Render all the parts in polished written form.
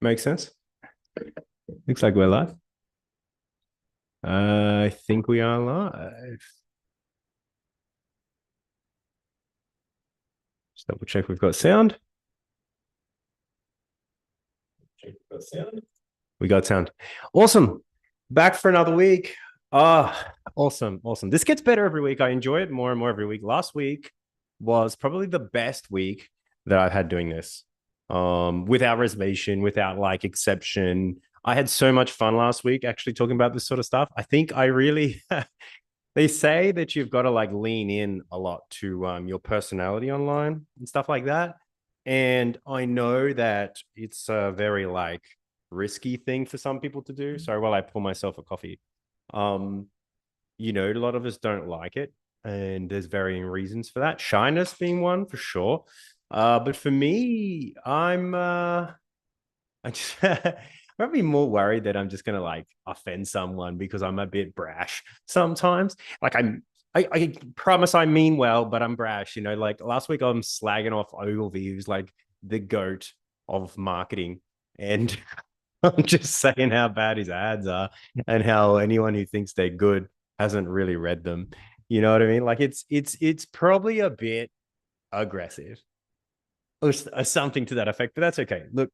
Makes sense. Looks like we're live. I think we are live. Just double check we've got sound. Check we've got sound. We got sound. Awesome. Back for another week. Awesome. Awesome. This gets better every week. I enjoy it more and more every week. Last week was probably the best week that I've had doing this. Without reservation, without like exception. I had so much fun last week actually talking about this sort of stuff. I think I really they say that you've got to like lean in a lot to your personality online and stuff like that. And I know that it's a very like risky thing for some people to do. Sorry, while I pour myself a coffee. Um, a lot of us don't like it, and there's varying reasons for that. Shyness being one for sure. But for me, I just I'd be more worried that I'm just gonna like offend someone because I'm a bit brash sometimes. Like I promise I mean well, but I'm brash. Like last week I'm slagging off Ogilvy, who's like the goat of marketing, and I'm just saying how bad his ads are and how anyone who thinks they're good hasn't really read them. You know what I mean? Like it's probably a bit aggressive or something to that effect, but that's okay. Look,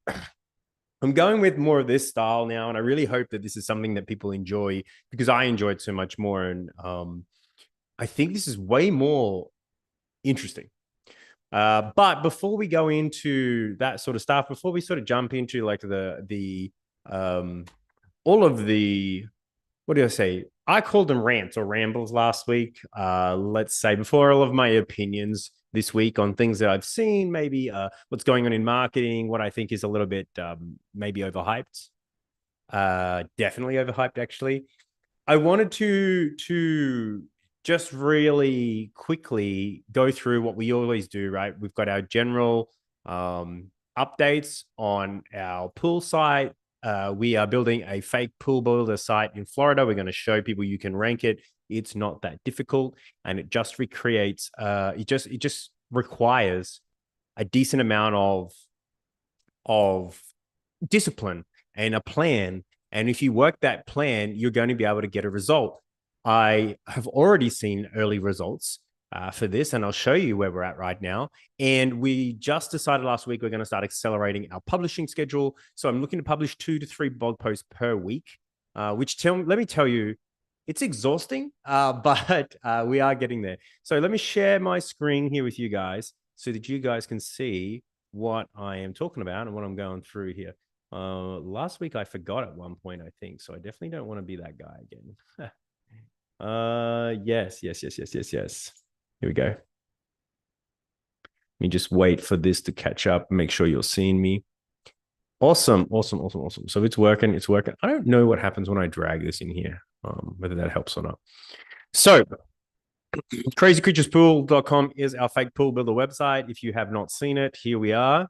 I'm going with more of this style now, and I really hope that this is something that people enjoy because I enjoy it so much more. And I think this is way more interesting. But before we go into that sort of stuff, before we sort of jump into like the all of the what do I say? I called them rants or rambles last week. Let's say before all of my opinions this week on things that I've seen, maybe what's going on in marketing, what I think is a little bit maybe overhyped. Definitely overhyped, actually. I wanted to just really quickly go through what we always do, right? We've got our general updates on our pool site. We are building a fake pool builder site in Florida. We're going to show people you can rank it. It's not that difficult, and it just recreates. It just requires a decent amount of discipline and a plan. And if you work that plan, you're going to be able to get a result. I have already seen early results for this, and I'll show you where we're at right now. And we just decided last week we're going to start accelerating our publishing schedule. So I'm looking to publish 2 to 3 blog posts per week, which let me tell you, it's exhausting, but we are getting there. So let me share my screen here with you guys so that you guys can see what I am talking about and what I'm going through here. Last week I forgot at one point, I think, so I definitely don't want to be that guy again. Yes. Here we go. Let me just wait for this to catch up. Make sure you're seeing me. Awesome. So it's working. I don't know what happens when I drag this in here, whether that helps or not. So crazycreaturespool.com is our fake pool builder website. If you have not seen it, here we are.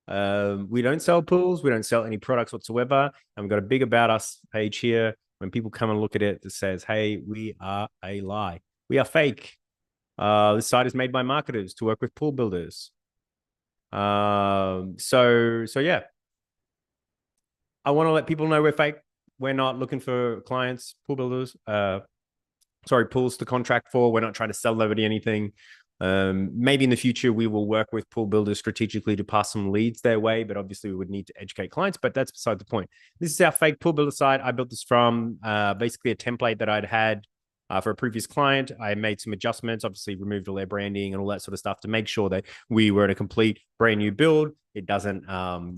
We don't sell pools. We don't sell any products whatsoever. And we've got a big about us page here. When people come and look at it, it says, hey, we are a lie. We are fake. This site is made by marketers to work with pool builders. So yeah. I want to let people know we're fake. We're not looking for clients, pool builders, pools to contract for. We're not trying to sell nobody anything. Maybe in the future we will work with pool builders strategically to pass some leads their way, but obviously we would need to educate clients, but that's beside the point. This is our fake pool builder site. I built this from basically a template that I'd had for a previous client. I made some adjustments, obviously removed all their branding and all that sort of stuff to make sure that we were in a complete brand new build. It doesn't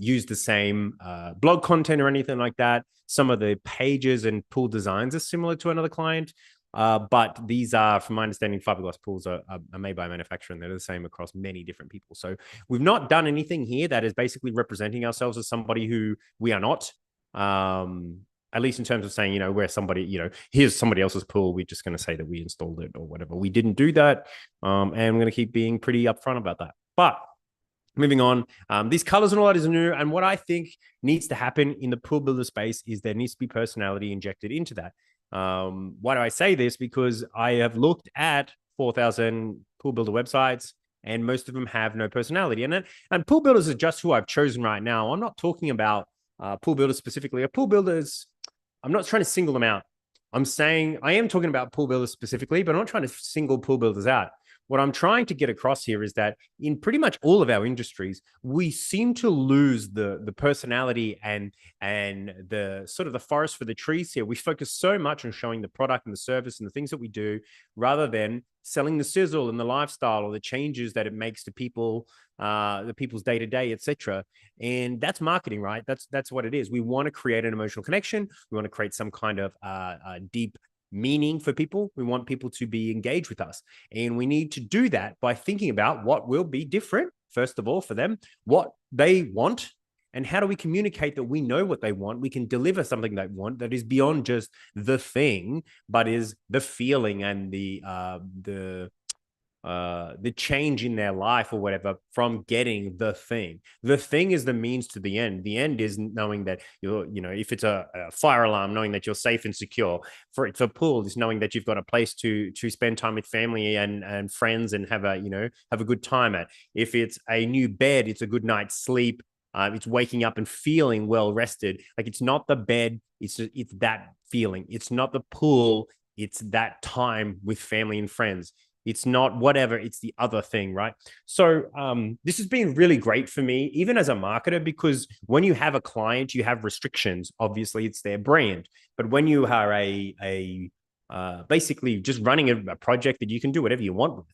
use the same blog content or anything like that. Some of the pages and pool designs are similar to another client. But these are, from my understanding, fiberglass pools are made by a manufacturer, and they're the same across many different people. So we've not done anything here that is basically representing ourselves as somebody who we are not. At least in terms of saying, we're somebody, here's somebody else's pool. We're just going to say that we installed it or whatever. We didn't do that. And I'm going to keep being pretty upfront about that. But moving on, these colors and all that is new. And what I think needs to happen in the pool builder space is there needs to be personality injected into that. Why do I say this? Because I have looked at 4,000 pool builder websites, and most of them have no personality. And pool builders are just who I've chosen right now. I'm not talking about pool builders specifically, pool builders, I'm not trying to single them out. I'm saying I am talking about pool builders specifically, but I'm not trying to single pool builders out. What I'm trying to get across here is that in pretty much all of our industries, we seem to lose the personality and the sort of the forest for the trees here. We focus so much on showing the product and the service and the things that we do, rather than selling the sizzle and the lifestyle or the changes that it makes to people, the people's day to day, etc. And that's marketing, right? That's what it is. We want to create an emotional connection. We want to create some kind of deep meaning for people. We want people to be engaged with us. And we need to do that by thinking about what will be different, first of all, for them, what they want, and how do we communicate that we know what they want? We can deliver something they want that is beyond just the thing, but is the feeling and the change in their life or whatever from getting the thing. The thing is the means to the end. The end is knowing that you're, if it's a fire alarm, knowing that you're safe and secure. For pool, is knowing that you've got a place to spend time with family and friends and have a good time at. If it's a new bed, it's a good night's sleep. It's waking up and feeling well rested. Like, it's not the bed, it's that feeling. It's not the pool, it's that time with family and friends. It's not whatever, it's the other thing, right? So this has been really great for me, even as a marketer, because when you have a client, you have restrictions. Obviously, it's their brand. But when you are basically just running a project that you can do whatever you want with,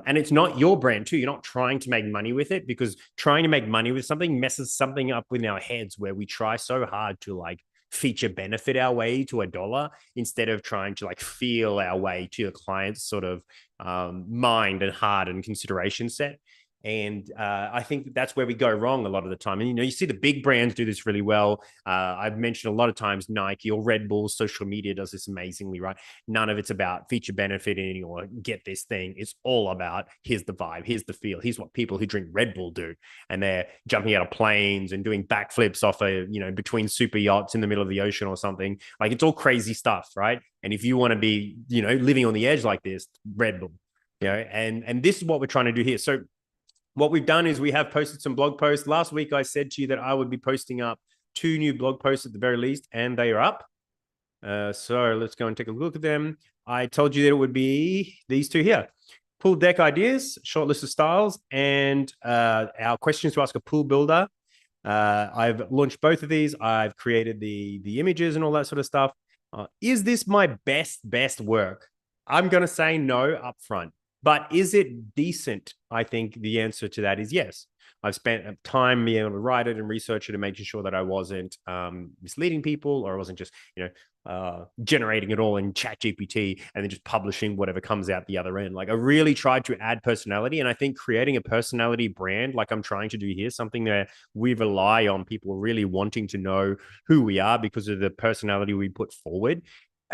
and it's not your brand too. You're not trying to make money with it, because trying to make money with something messes something up in our heads, where we try so hard to like feature benefit our way to a dollar instead of trying to like feel our way to a client's sort of mind and heart and consideration set. And I think that's where we go wrong a lot of the time. And, you see the big brands do this really well. I've mentioned a lot of times Nike or Red Bull, social media does this amazingly, right? None of it's about feature benefiting or get this thing. It's all about, here's the vibe, here's the feel, here's what people who drink Red Bull do. And they're jumping out of planes and doing backflips off between super yachts in the middle of the ocean or something. Like, it's all crazy stuff, right? And if you want to be, living on the edge like this, Red Bull, and this is what we're trying to do here. So what we've done is we have posted some blog posts. Last week, I said to you that I would be posting up 2 new blog posts at the very least, and they are up. So let's go and take a look at them. I told you that it would be these 2 here. Pool deck ideas, short list of styles, and our questions to ask a pool builder. I've launched both of these. I've created the images and all that sort of stuff. Is this my best work? I'm going to say no up front. But is it decent? I think the answer to that is yes. I've spent time being able to write it and research it and making sure that I wasn't misleading people, or I wasn't just, generating it all in ChatGPT and then just publishing whatever comes out the other end. Like, I really tried to add personality. And I think creating a personality brand, like I'm trying to do here, something that we rely on people really wanting to know who we are because of the personality we put forward.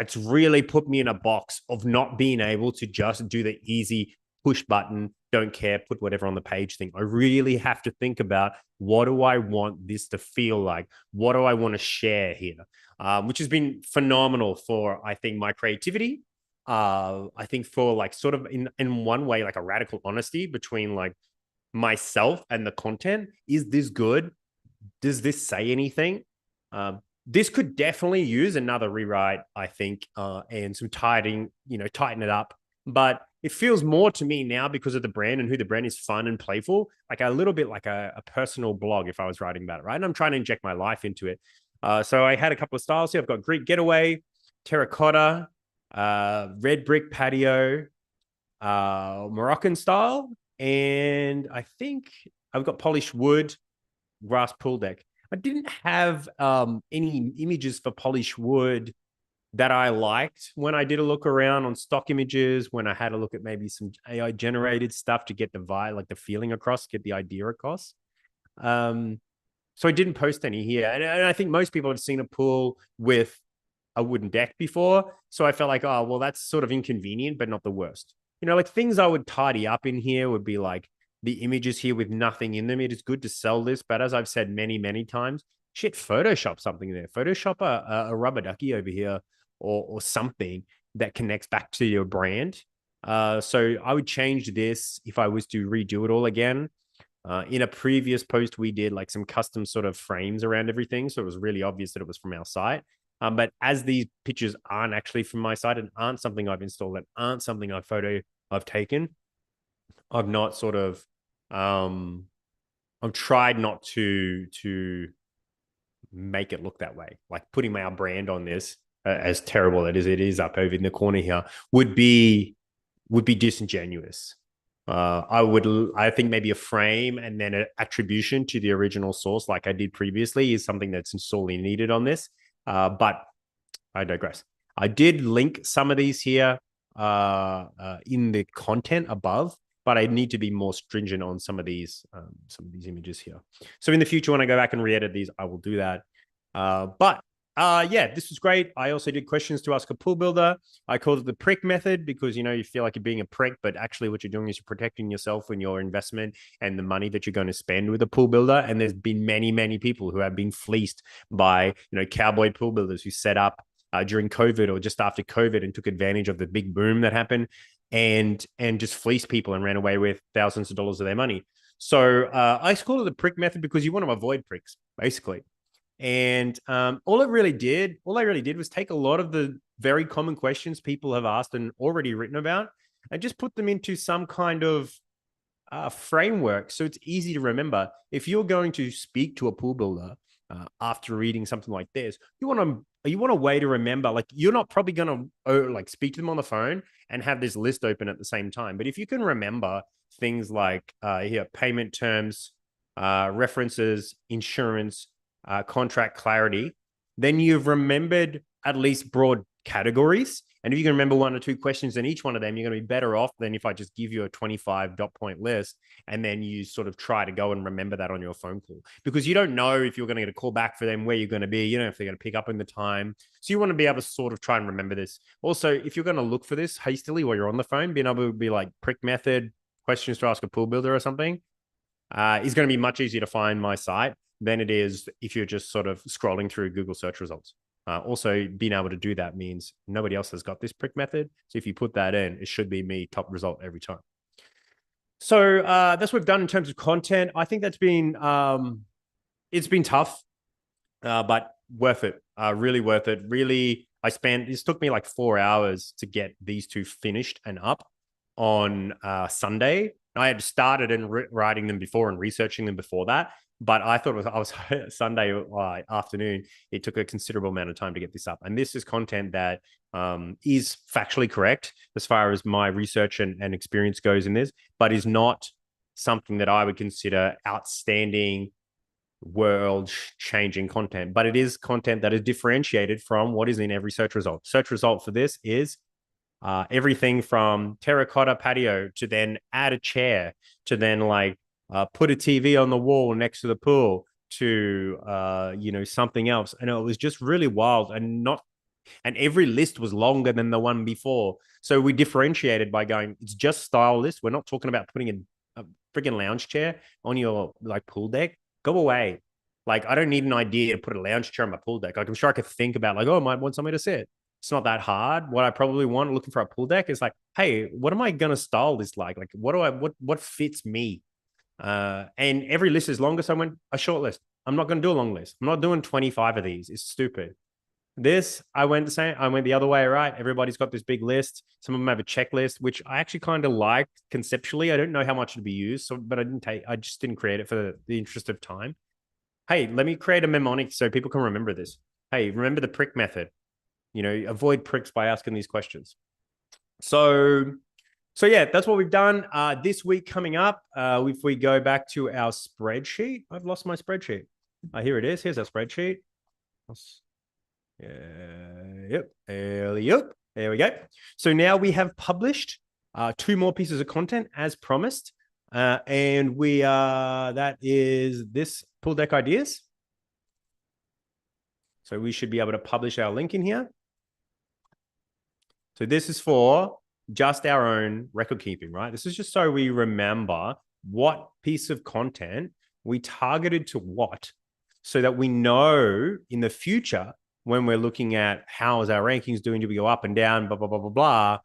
It's really put me in a box of not being able to just do the easy push button, don't care, put whatever on the page thing. I really have to think about, what do I want this to feel like? What do I want to share here? Which has been phenomenal for, I think, my creativity. I think for like sort of in one way, like a radical honesty between like myself and the content. Is this good? Does this say anything? This could definitely use another rewrite, I think, and some tighten it up. But it feels more to me now, because of the brand and who the brand is, fun and playful, like a little bit like a personal blog if I was writing about it, right? And I'm trying to inject my life into it. So I had a couple of styles here. I've got Greek Getaway, Terracotta, Red Brick Patio, Moroccan style, and I think I've got Polished Wood, Grass Pool Deck. I didn't have any images for Polished Wood that I liked when I did a look around on stock images, when I had a look at maybe some AI generated stuff to get the vibe, like the feeling across, get the idea across. So I didn't post any here. And I think most people have seen a pool with a wooden deck before. So I felt like, oh, well, that's sort of inconvenient, but not the worst. Like things I would tidy up in here would be like the images here with nothing in them. It is good to sell this, but as I've said many, many times, shit, Photoshop something there. Photoshop a rubber ducky over here, or something that connects back to your brand. So I would change this if I was to redo it all again. In a previous post, we did like some custom sort of frames around everything. So it was really obvious that it was from our site. But as these pictures aren't actually from my site and aren't something I've installed and aren't something I've taken, I've not sort of I've tried not to make it look that way. Like putting our brand on this, as terrible it is up over in the corner here, would be disingenuous. I think maybe a frame and then an attribution to the original source, like I did previously, is something that's sorely needed on this. But I digress. I did link some of these here in the content above, but I need to be more stringent on some of these images here. So in the future, when I go back and re-edit these, I will do that. But yeah, this was great. I also did questions to ask a pool builder. I called it the prick method because, you know, you feel like you're being a prick, but actually what you're doing is you're protecting yourself and your investment and the money that you're going to spend with a pool builder. And there's been many, many people who have been fleeced by, you know, cowboy pool builders who set up during COVID or just after COVID and took advantage of the big boom that happened and just fleeced people and ran away with thousands of dollars of their money. So I call it the prick method because you want to avoid pricks, basically. And all I really did was take a lot of the very common questions people have asked and already written about and just put them into some kind of framework so it's easy to remember. If you're going to speak to a pool builder after reading something like this, you want a way to remember. Like, you're not probably going to like speak to them on the phone and have this list open at the same time. But if you can remember things like here, payment terms, references, insurance, contract clarity, then you've remembered at least broad categories. And if you can remember one or two questions in each one of them, you're going to be better off than if I just give you a 25 dot point list and then you sort of try to go and remember that on your phone call, because you don't know if you're going to get a call back for them, where you're going to be, you don't know if they're going to pick up in the time. So you want to be able to sort of try and remember this. Also, if you're going to look for this hastily while you're on the phone, being able to be like prick method, questions to ask a pool builder or something, is going to be much easier to find my site than it is if you're just sort of scrolling through Google search results. Also, being able to do that means nobody else has got this prick method. So if you put that in, it should be me top result every time. So that's what we've done in terms of content. I think that's been, it's been tough, but worth it. Really worth it. Really, this took me like 4 hours to get these two finished and up on Sunday. I had started and writing them before and researching them before that. But I thought I was Sunday afternoon. It took a considerable amount of time to get this up. And this is content that is factually correct as far as my research and experience goes in this, but is not something that I would consider outstanding, world-changing content. But it is content that is differentiated from what is in every search result. Search result for this is everything from terracotta patio to then add a chair to then like put a TV on the wall next to the pool to you know, something else. And it was just really wild and every list was longer than the one before. So we differentiated by going, it's just style list. We're not talking about putting a freaking lounge chair on your like pool deck. Go away. Like, I don't need an idea to put a lounge chair on my pool deck. Like, I'm sure I could think about like, oh, I might want somewhere to sit. It's not that hard. What I probably want looking for a pool deck is like, hey, what am I going to style this like? Like, what fits me? And every list is longer. So I went a short list. I'm not going to do a long list. I'm not doing 25 of these. It's stupid. This, I went the other way, right? Everybody's got this big list. Some of them have a checklist, which I actually kind of like conceptually. I don't know how much to be used, but I just didn't create it for the interest of time. Hey, let me create a mnemonic so people can remember this. Hey, remember the prick method. You know, avoid pricks by asking these questions. So yeah, that's what we've done this week. Coming up, if we go back to our spreadsheet, I've lost my spreadsheet. Here it is. Here's our spreadsheet. Yep. There we go. So now we have published 2 more pieces of content as promised. And that is this pool deck ideas. So we should be able to publish our link in here. So this is for just our own record keeping, right? This is just so we remember what piece of content we targeted to what, so that we know in the future when we're looking at how is our rankings doing, do we go up and down, blah, blah, blah, blah,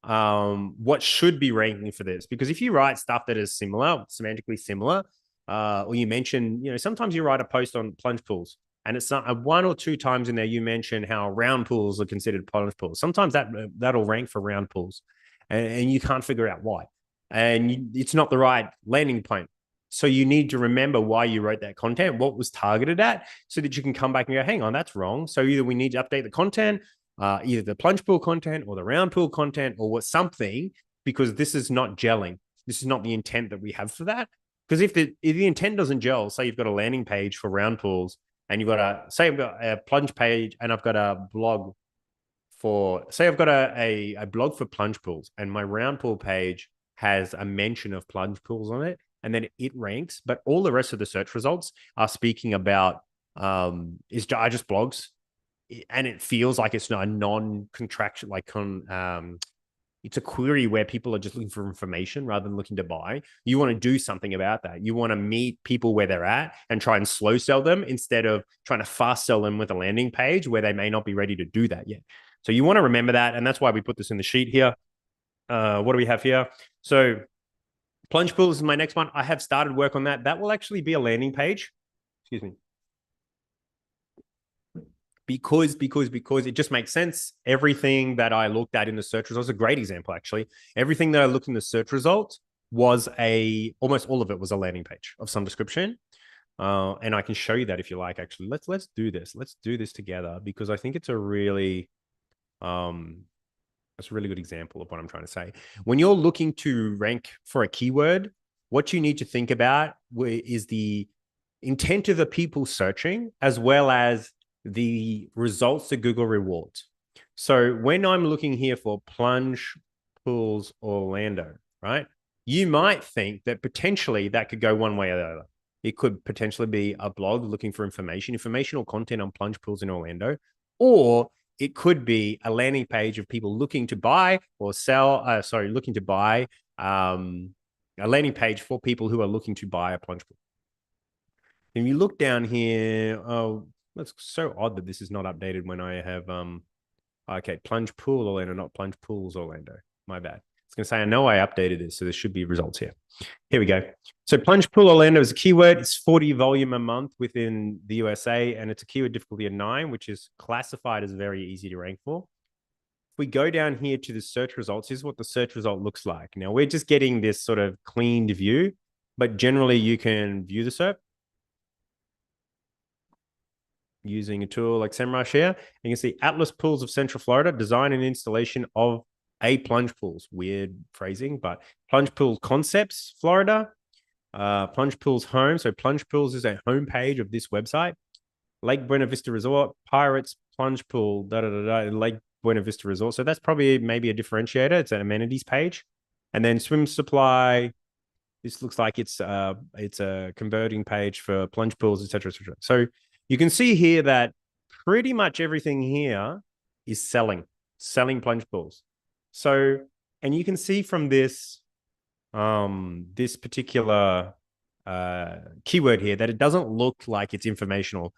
blah, what should be ranking for this. Because if you write stuff that is similar, semantically similar, or you mention, sometimes you write a post on plunge pools, and it's not one or two times in there you mention how round pools are considered plunge pools. Sometimes that'll rank for round pools, and you can't figure out why, and it's not the right landing point. So you need to remember why you wrote that content, what was targeted at, so that you can come back and go, hang on, that's wrong. So either we need to update the content, either the plunge pool content or the round pool content or what something, because this is not gelling. This is not the intent that we have for that. Because if the intent doesn't gel, say you've got a landing page for round pools and you've got I've got a plunge page and I've got a blog I've got a blog for plunge pools, and my round pool page has a mention of plunge pools on it, and then it ranks, but all the rest of the search results are speaking about is just blogs, and it feels like it's not a non-contraction, it's a query where people are just looking for information rather than looking to buy. You want to do something about that. You want to meet people where they're at and try and slow sell them instead of trying to fast sell them with a landing page where they may not be ready to do that yet. So you want to remember that. And that's why we put this in the sheet here. What do we have here? So plunge pools is my next one. I have started work on that. That will actually be a landing page. Excuse me. Because it just makes sense. Everything that I looked at in the search results, a great example, actually. Everything that I looked in the search results was almost all of it was a landing page of some description. And I can show you that if you like, actually. Let's do this. Let's do this together, because I think it's a really good example of what I'm trying to say. When you're looking to rank for a keyword, what you need to think about is the intent of the people searching, as well as the results that Google rewards. So when I'm looking here for plunge pools Orlando, right? You might think that potentially that could go one way or the other. It could potentially be a blog looking for informational content on plunge pools in Orlando, or it could be a landing page of people looking to buy or sell, looking to buy, a landing page for people who are looking to buy a plunge pool. If you look down here, that's so odd that this is not updated when I have, okay, plunge pool Orlando, not plunge pools Orlando. My bad. I was going to say, I know I updated this, so there should be results here. Here we go. So plunge pool Orlando is a keyword. It's 40 volume a month within the USA, and it's a keyword difficulty of 9, which is classified as very easy to rank for. If we go down here to the search results, here's what the search result looks like. Now, we're just getting this sort of cleaned view, but generally you can view the SERP using a tool like SEMrush here. You can see Atlas Pools of Central Florida, design and installation of a plunge pools. Weird phrasing, but plunge pool concepts, Florida. Plunge pools home. So plunge pools is a homepage of this website. Lake Buena Vista Resort, Pirates, plunge pool, Lake Buena Vista Resort. So that's probably maybe a differentiator. It's an amenities page. And then swim supply. This looks like it's a converting page for plunge pools, etc., etc. So you can see here that pretty much everything here is selling plunge pools. So, and you can see from this, this particular keyword here that it doesn't look like it's informational.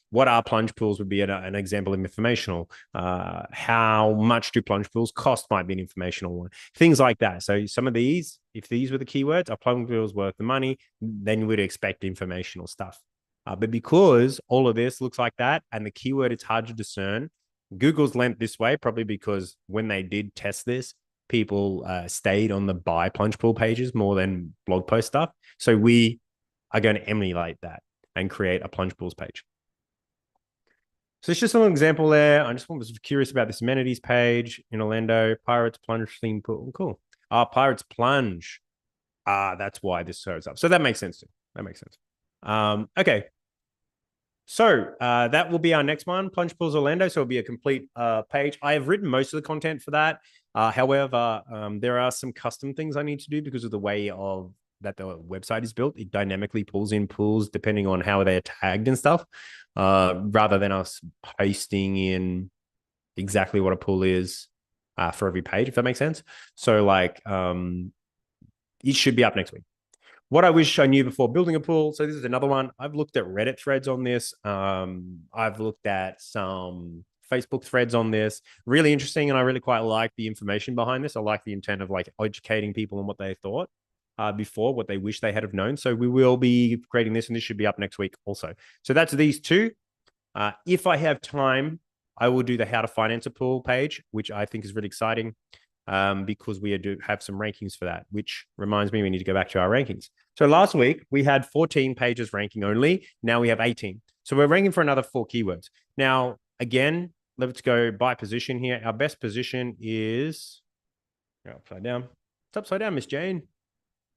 What are plunge pools would be an example of informational. How much do plunge pools cost might be an informational one. Things like that. So some of these, if these were the keywords, are plunge pools worth the money, then you would expect informational stuff. But because all of this looks like that and the keyword is hard to discern, Google's lent this way probably because when they did test this, people stayed on the buy plunge pool pages more than blog post stuff. So we are going to emulate that and create a plunge pools page. So it's just an example there. I just was curious about this amenities page in Orlando. Pirates plunge theme pool. Cool. Pirates plunge. That's why this shows up. So that makes sense too. That makes sense. Okay. So that will be our next one, Plunge Pools Orlando. So it'll be a complete page. I have written most of the content for that. However, there are some custom things I need to do because of the way that the website is built. It dynamically pulls in pools depending on how they're tagged and stuff, rather than us pasting in exactly what a pool is for every page, if that makes sense. So like, it should be up next week. What I wish I knew before building a pool. So this is another one. I've looked at Reddit threads on this. I've looked at some Facebook threads on this. Really interesting. And I really quite like the information behind this. I like the intent of like educating people on what they thought. before, what they wish they had have known. So we will be creating this, and this should be up next week also. So that's these two. If I have time, I will do the how to finance a pool page, which I think is really exciting because we do have some rankings for that, which reminds me we need to go back to our rankings. So last week we had 14 pages ranking only. Now we have 18. So we're ranking for another 4 keywords. Now, again, let's go by position here. Our best position is upside down. It's upside down, Miss Jane.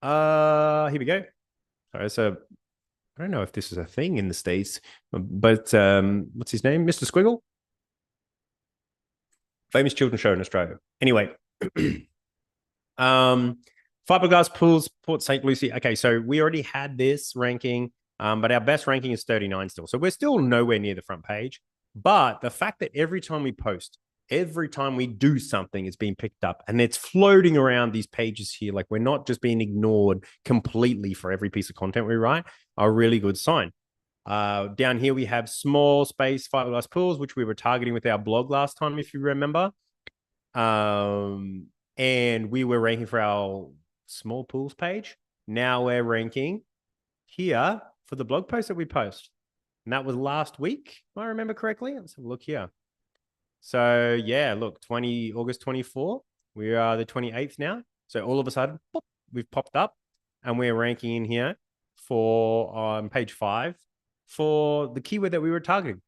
Here we go. Sorry, so I don't know if this is a thing in the States, but what's his name? Mr. Squiggle? Famous children's show in Australia. Anyway, Fiberglass Pools, Port St. Lucie. Okay, so we already had this ranking, but our best ranking is 39 still. So we're still nowhere near the front page. But the fact that every time we post, every time we do something, it's being picked up and it's floating around these pages here. Like we're not just being ignored completely for every piece of content we write, a really good sign. Down here, we have small space fiberglass pools, which we were targeting with our blog last time, if you remember. And we were ranking for our small pools page. Now we're ranking here for the blog post that we post. And that was last week, if I remember correctly. Let's have a look here. So yeah, look, August 24. We are the 28th now. So all of a sudden, boop, we've popped up and we're ranking in here for page 5 for the keyword that we were targeting.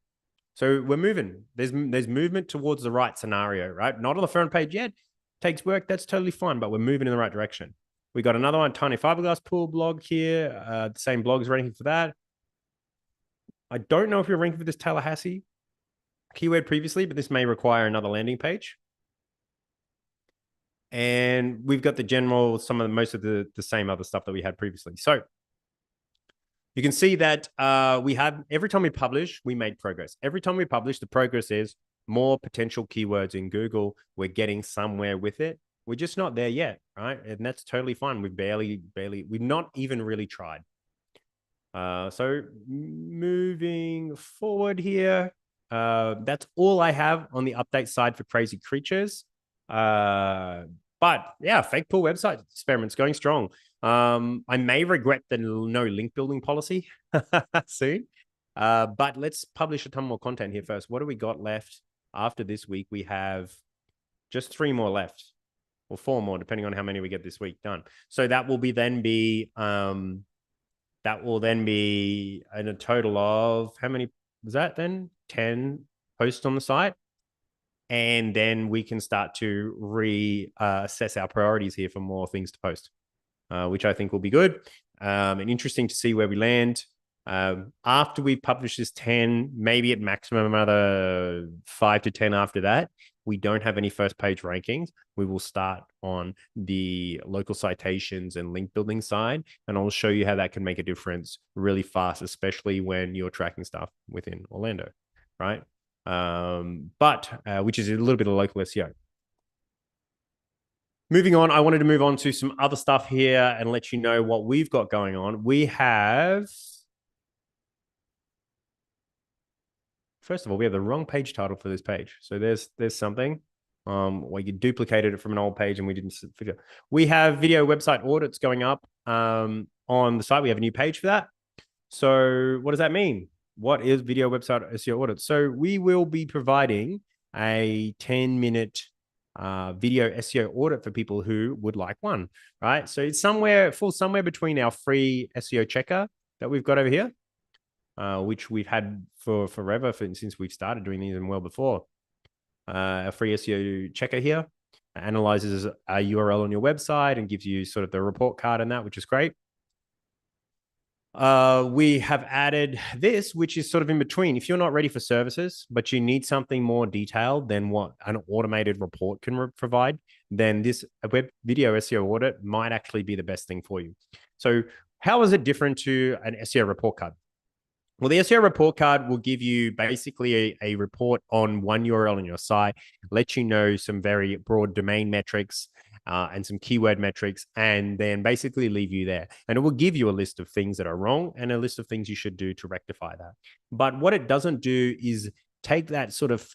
So we're moving. There's movement towards the right scenario, right? Not on the front page yet. Takes work. That's totally fine, but we're moving in the right direction. We got another one, Tiny Fiberglass Pool blog here. The same blog is ranking for that. I don't know if you're ranking for this Tallahassee keyword previously, but this may require another landing page. And we've got the general, most of the same other stuff that we had previously. So you can see that we have, every time we publish, we made progress. Every time we publish, the progress is more potential keywords in Google. We're getting somewhere with it. We're just not there yet, right? And that's totally fine. We've not even really tried. So moving forward here, that's all I have on the update side for Crazy Creatures. But yeah, fake pool website experiment's going strong. I may regret the no link building policy soon. But let's publish a ton more content here first. What do we got left after this week? We have just 3 more left, or 4 more, depending on how many we get this week done. So that will then be in a total of, how many was that then? 10 posts on the site. And then we can start to reassess our priorities here for more things to post, which I think will be good and interesting to see where we land. After we publish this 10, maybe at maximum another 5 to 10 after that, we don't have any first page rankings. We will start on the local citations and link building side, and I'll show you how that can make a difference really fast, especially when you're tracking stuff within Orlando, right? Which is a little bit of local SEO. Moving on, I wanted to move on to some other stuff here and let you know what we've got going on. We have, first of all, we have the wrong page title for this page. So there's something. You duplicated it from an old page and we didn't figure. We have video website audits going up on the site. We have a new page for that. So what does that mean? What is video website SEO audit? So we will be providing a 10-minute video SEO audit for people who would like one, right? So it's somewhere between our free SEO checker that we've got over here, which we've had for forever, since we've started doing these and well before. A free SEO checker here analyzes a URL on your website and gives you sort of the report card and that, which is great. We have added this, which is sort of in between. If you're not ready for services, but you need something more detailed than what an automated report can provide, then this web video SEO audit might actually be the best thing for you. So how is it different to an SEO report card? Well, the SEO report card will give you basically a report on one URL on your site, let you know some very broad domain metrics, and some keyword metrics, and then basically leave you there. And it will give you a list of things that are wrong and a list of things you should do to rectify that. But what it doesn't do is take that sort of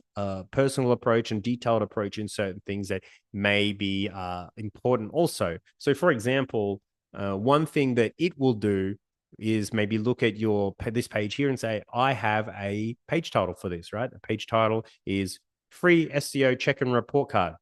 personal approach and detailed approach in certain things that may be important also. So for example, one thing that it will do is maybe look at this page here and say, I have a page title for this, right? The page title is free SEO check and report card.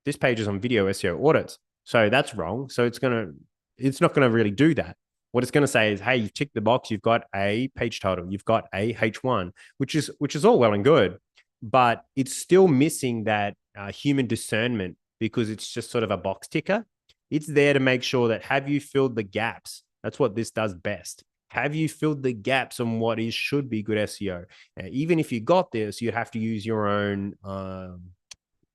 This page is on video SEO audits. So that's wrong. So it's not going to really do that. What it's going to say is, hey, you've ticked the box. You've got a page title. You've got a H1, which is all well and good, but it's still missing that human discernment because it's just sort of a box ticker. It's there to make sure that have you filled the gaps? That's what this does best. Have you filled the gaps on what should be good SEO? Even if you got this, you'd have to use your own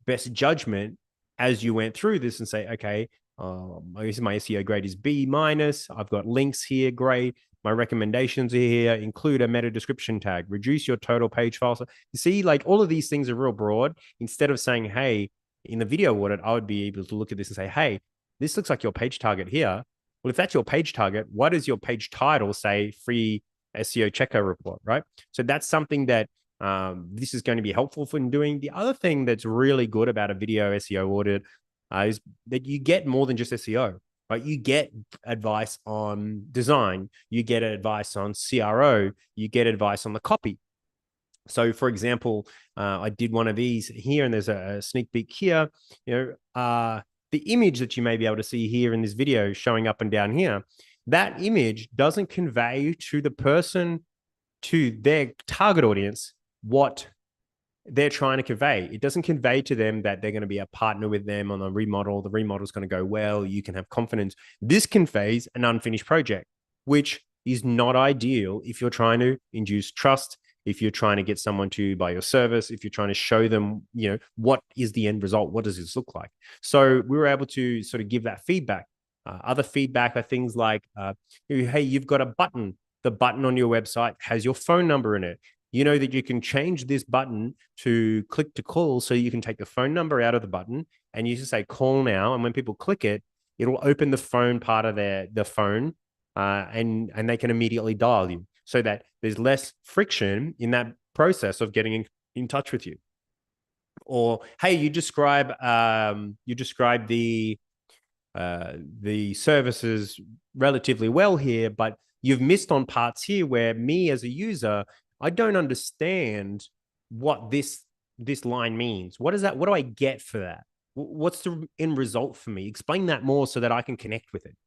best judgment as you went through this and say, okay, my SEO grade is B minus. I've got links here, great. My recommendations are here, include a meta description tag, reduce your total page file. So you see, like all of these things are real broad. Instead of saying, hey, in the video audit, I would be able to look at this and say, hey, this looks like your page target here. Well, if that's your page target, what does your page title say? Free SEO checker report, right? So that's something that this is going to be helpful for doing. The other thing that's really good about a video SEO audit is that you get more than just SEO, right? You get advice on design, you get advice on CRO, you get advice on the copy. So, for example, I did one of these here, and there's a sneak peek here. The image that you may be able to see here in this video showing up and down here, that image doesn't convey to the person, to their target audience, what they're trying to convey. It doesn't convey to them that they're going to be a partner with them on a remodel. The remodel is going to go well. You can have confidence. This conveys an unfinished project, which is not ideal if you're trying to induce trust, if you're trying to get someone to buy your service, if you're trying to show them, what is the end result? What does this look like? So we were able to sort of give that feedback. Other feedback are things like, hey, you've got a button. The button on your website has your phone number in it. You know that you can change this button to click to call, so you can take the phone number out of the button and you just say call now. And when people click it, it'll open the phone part of the phone, and they can immediately dial you, so that there's less friction in that process of getting in touch with you. Or, hey, you describe the services relatively well here, but you've missed on parts here where me as a user, I don't understand what this line means. What is that? What do I get for that? What's the end result for me? Explain that more so that I can connect with it.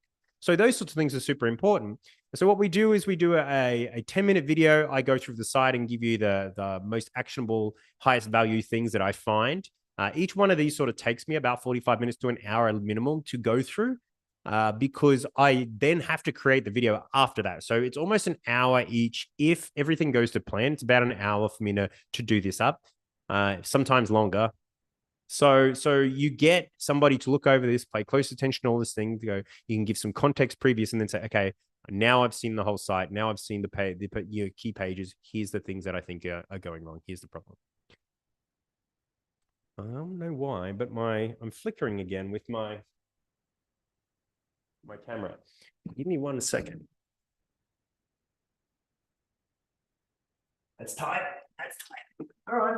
So those sorts of things are super important. So what we do is we do a 10-minute video. I go through the site and give you the most actionable, highest value things that I find. Each one of these sort of takes me about 45 minutes to an hour minimum to go through, because I then have to create the video after that. So it's almost an hour each. If everything goes to plan, it's about an hour for me to do this up, sometimes longer. So you get somebody to look over this, pay close attention to all this thing, you can give some context previous, and then say, okay, now I've seen the whole site. Now I've seen the key pages. Here's the things that I think are going wrong. Here's the problem. I don't know why, but I'm flickering again with my camera. Give me 1 second. That's tight. All right.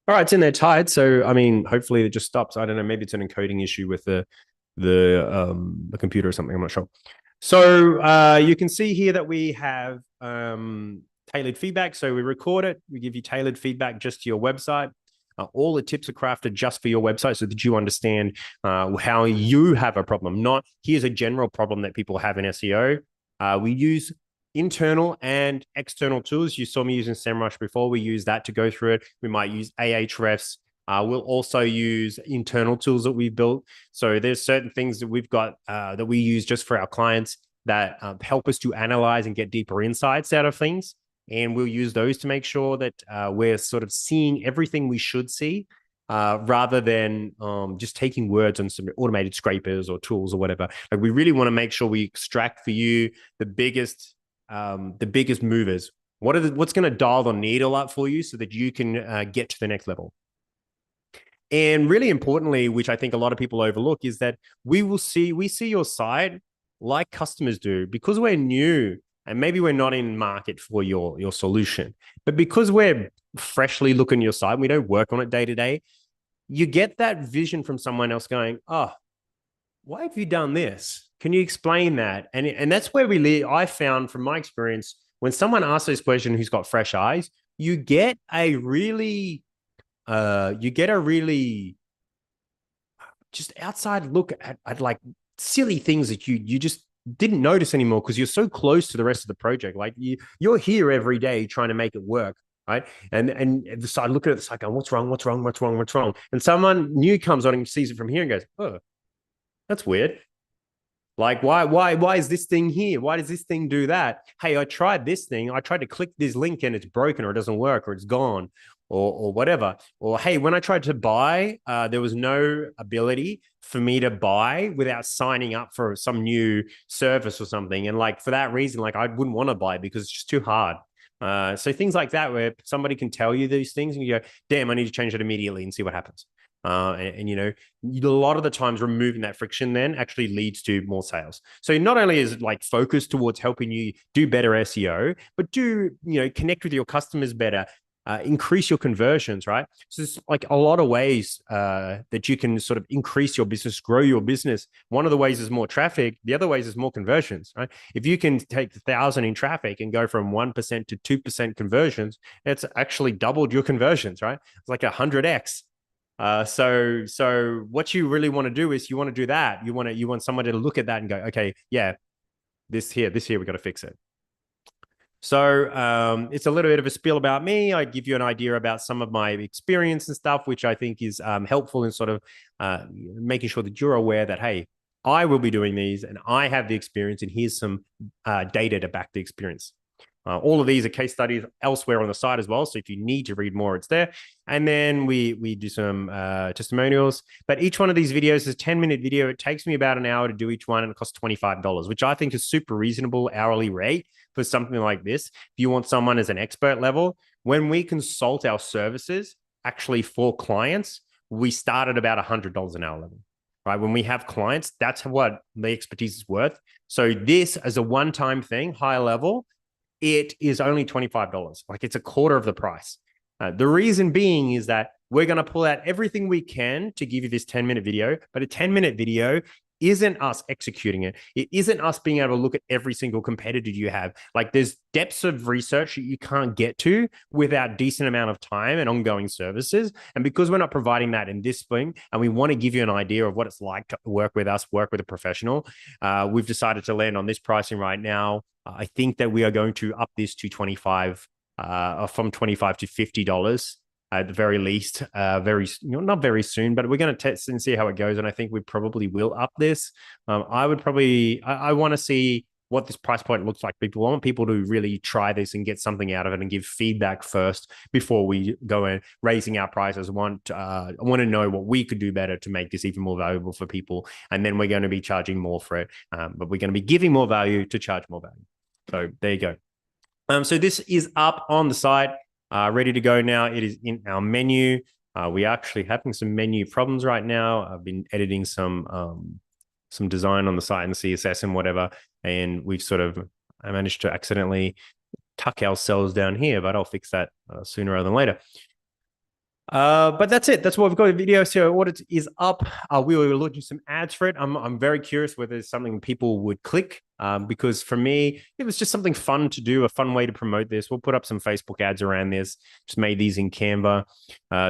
All right, it's in there tied. So, I mean, hopefully it just stops. I don't know. Maybe it's an encoding issue with the computer or something. I'm not sure. So you can see here that we have tailored feedback. So we record it. We give you tailored feedback just to your website. All the tips are crafted just for your website so that you understand how you have a problem. Not here's a general problem that people have in SEO. We use internal and external tools. You saw me using SEMrush before. We use that to go through it. We might use Ahrefs. We'll also use internal tools that we've built. So there's certain things that we've got that we use just for our clients that help us to analyze and get deeper insights out of things. And we'll use those to make sure that we're sort of seeing everything we should see, rather than just taking words on some automated scrapers or tools or whatever. Like, we really want to make sure we extract for you the biggest movers. What's going to dial the needle up for you so that you can get to the next level. And really importantly, which I think a lot of people overlook, is that we see your site like customers do, because we're new and maybe we're not in market for your solution, but because we're freshly looking at your site, we don't work on it day to day. You get that vision from someone else going, oh, why have you done this? Can you explain that? And that's where I found from my experience, when someone asks this question who's got fresh eyes, you get a really just outside look at like silly things that you just didn't notice anymore because you're so close to the rest of the project. Like you're here every day trying to make it work, right? And so I look at it, it's like, oh, what's wrong? What's wrong? What's wrong? What's wrong? And someone new comes on and sees it from here and goes, oh, that's weird. Like, why is this thing here? Why does this thing do that? Hey, I tried this thing. I tried to click this link and it's broken or it doesn't work or it's gone or whatever. Or, hey, when I tried to buy, there was no ability for me to buy without signing up for some new service or something. And like, for that reason, like I wouldn't want to buy because it's just too hard. So things like that, where somebody can tell you these things and you go, damn, I need to change it immediately and see what happens. And you know, a lot of the times removing that friction then actually leads to more sales. So not only is it like focused towards helping you do better SEO, but do, you know, connect with your customers better, increase your conversions, right? So there's like a lot of ways that you can sort of increase your business, grow your business. One of the ways is more traffic. The other ways is more conversions, right? If you can take 1,000 in traffic and go from 1% to 2% conversions, it's actually doubled your conversions, right? It's like 100x. So what you really want to do is you want to do that. You want someone to look at that and go, okay, yeah, this here, we got to fix it. So it's a little bit of a spiel about me. I give you an idea about some of my experience and stuff, which I think is helpful in sort of making sure that you're aware that, hey, I will be doing these and I have the experience and here's some data to back the experience. All of these are case studies elsewhere on the site as well. So if you need to read more, it's there. And then we do some testimonials. But each one of these videos is a 10-minute video. It takes me about an hour to do each one and it costs $25, which I think is super reasonable hourly rate for something like this. If you want someone as an expert level, when we consult our services actually for clients, we start at about $100 an hour level. Right? When we have clients, that's what the expertise is worth. So this as a one-time thing, high level, it is only $25. Like it's a quarter of the price. The reason being is that we're going to pull out everything we can to give you this 10-minute video, but a 10-minute video isn't us executing it. It isn't us being able to look at every single competitor you have. Like there's depths of research that you can't get to without decent amount of time and ongoing services. And because we're not providing that in this thing, and we want to give you an idea of what it's like to work with us, work with a professional, we've decided to land on this pricing right now. I think that we are going to up this to 25, from 25 to $50 at the very least, not very soon, but we're going to test and see how it goes. And I think we probably will up this. I want to see what this price point looks like. I want people to really try this and get something out of it and give feedback first before we go in raising our prices. I want to know what we could do better to make this even more valuable for people. And then we're going to be charging more for it. But we're going to be giving more value to charge more value. So there you go. So this is up on the site, ready to go now. It is in our menu. We are actually having some menu problems right now. I've been editing some design on the site and CSS and whatever, and I managed to accidentally tuck our cells down here, but I'll fix that sooner rather than later. But that's it. That's what we've got. The video SEO audit is up. We were looking some ads for it. I'm very curious whether it's something people would click. Because for me, it was just something fun to do, a fun way to promote this. We'll put up some Facebook ads around this. Just made these in Canva.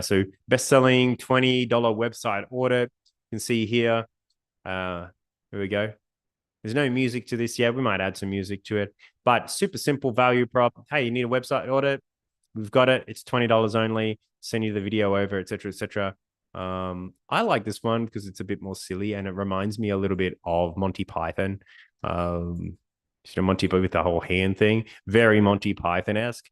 So best-selling $20 website audit. You can see here. Here we go. There's no music to this yet. We might add some music to it, but super simple value prop. Hey, you need a website audit? We've got it. It's $20 only. Send you the video over, etc., etc. I like this one because it's a bit more silly and it reminds me a little bit of Monty Python. Monty with the whole hand thing, very Monty Python-esque.